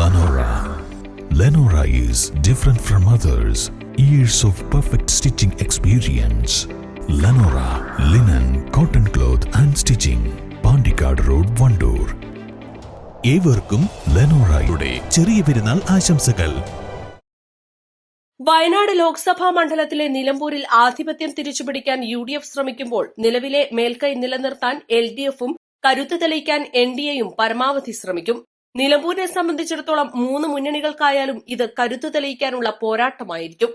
Lenora. Lenora is different from others. Years of perfect stitching experience. Lenora linen, cotton cloth and stitching. Pandikad Road, Vandoor. ഏവർക്കും ലെനോറയുടെ ചെറിയ പെരുന്നാൾ ആശംസകൾ. വയനാട് ലോക്സഭാ മണ്ഡലത്തിലെ നിലമ്പൂരിൽ ആധിപത്യം തിരിച്ചുപിടിക്കാൻ UDF ശ്രമിക്കുമ്പോൾ നിലവിലെ മേൽക്കൈ നിലനിർത്താൻ LDFും കരുത്ത് തെളിയിക്കാൻ NDAയും പരമാവധി ശ്രമിക്കും. നിലമ്പൂരിനെ സംബന്ധിച്ചിടത്തോളം 3 മുന്നണികൾക്കായാലും ഇത് കരുത്ത് തെളിയിക്കാനുള്ള പോരാട്ടമായിരിക്കും.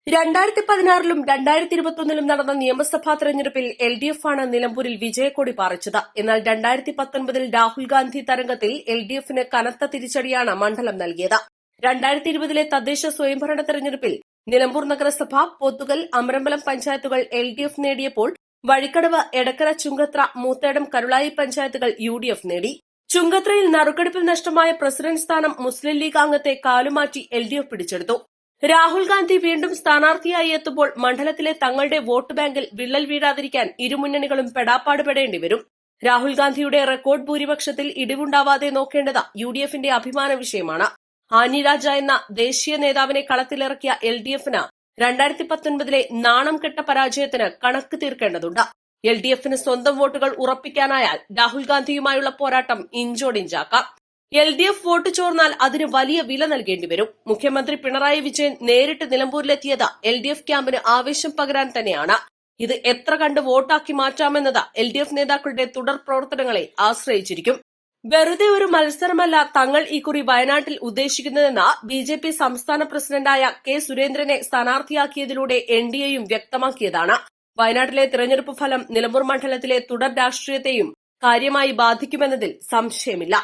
2016ലും 2021ലും നടന്ന നിയമസഭാ തെരഞ്ഞെടുപ്പിൽ LDF ആണ് നിലമ്പൂരിൽ വിജയക്കൊടി പാറിച്ചത്. എന്നാൽ 2019ൽ രാഹുൽ ഗാന്ധി തരംഗത്തിൽ LDFന് കനത്ത തിരിച്ചടിയാണ് മണ്ഡലം നൽകിയത്. 2020ലെ തദ്ദേശ സ്വയംഭരണ തെരഞ്ഞെടുപ്പിൽ നിലമ്പൂർ നഗരസഭ, പോത്തുകൽ, അമരമ്പലം പഞ്ചായത്തുകൾ LDF നേടിയപ്പോൾ വഴിക്കടവ്, എടക്കര, ചുങ്കത്ര, മൂത്തേടം, കരുളായി പഞ്ചായത്തുകൾ UDF നേടി. ചുങ്കത്രയിൽ നറുക്കെടുപ്പിൽ നഷ്ടമായ പ്രസിഡന്റ് സ്ഥാനം മുസ്ലിം ലീഗ് അംഗത്തെ കാലുമാറ്റി LDF പിടിച്ചെടുത്തു. രാഹുൽ ഗാന്ധി വീണ്ടും സ്ഥാനാർത്ഥിയായി എത്തുമ്പോൾ മണ്ഡലത്തിലെ തങ്ങളുടെ വോട്ട് ബാങ്കിൽ വിള്ളൽ വീഴാതിരിക്കാൻ ഇരുമുന്നണികളും പെടാപ്പാട് പെടേണ്ടി വരും. രാഹുൽ ഗാന്ധിയുടെ റെക്കോർഡ് ഭൂരിപക്ഷത്തിൽ ഇടിവുണ്ടാവാതെ നോക്കേണ്ടത് UDFന്റെ അഭിമാന വിഷയമാണ്. ആനി രാജ എന്ന ദേശീയ നേതാവിനെ കളത്തിലിറക്കിയ LDFന് 2019ലെ നാണം കെട്ട പരാജയത്തിന് കണക്ക് തീർക്കേണ്ടതുണ്ട്. LDFന് സ്വന്തം വോട്ടുകൾ ഉറപ്പിക്കാനായാൽ രാഹുൽ ഗാന്ധിയുമായുള്ള പോരാട്ടം ഇഞ്ചോടിഞ്ചാക്കാം. LDF വോട്ട് ചോർന്നാൽ അതിന് വലിയ വില നൽകേണ്ടി വരും. മുഖ്യമന്ത്രി പിണറായി വിജയൻ നേരിട്ട് നിലമ്പൂരിലെത്തിയത് LDF ക്യാമ്പിന് ആവേശം പകരാൻ തന്നെയാണ്. ഇത് എത്ര കണ്ട് വോട്ടാക്കി മാറ്റാമെന്നത് LDF നേതാക്കളുടെ തുടർ പ്രവർത്തനങ്ങളെ ആശ്രയിച്ചിരിക്കും. വെറുതെ ഒരു മത്സരമല്ല തങ്ങൾ ഇക്കുറി വയനാട്ടിൽ ഉദ്ദേശിക്കുന്നതെന്ന് BJP സംസ്ഥാന പ്രസിഡന്റായ K സുരേന്ദ്രനെ സ്ഥാനാർത്ഥിയാക്കിയതിലൂടെ NDAയും വ്യക്തമാക്കിയതാണ്. വയനാട്ടിലെ തിരഞ്ഞെടുപ്പ് ഫലം നിലമ്പൂർ മണ്ഡലത്തിലെ തുടർ രാഷ്ട്രീയത്തെയും കാര്യമായി ബാധിക്കുമെന്നതിൽ സംശയമില്ല.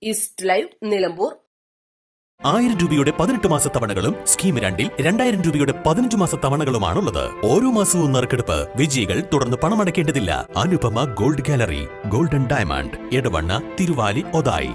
East live, Nilambur. 1000 രൂപയുടെ 18 മാസ തവണകളും സ്കീം 2ൽ 2000 രൂപയുടെ 15 മാസ തവണകളുമാണുള്ളത്. ഓരോ മാസവും നറുക്കെടുപ്പ്. വിജയികൾ തുടർന്ന് പണമടയ്ക്കേണ്ടതില്ല. Anupama gold gallery, golden diamond, Edavanna, Thiruvali, Othayi.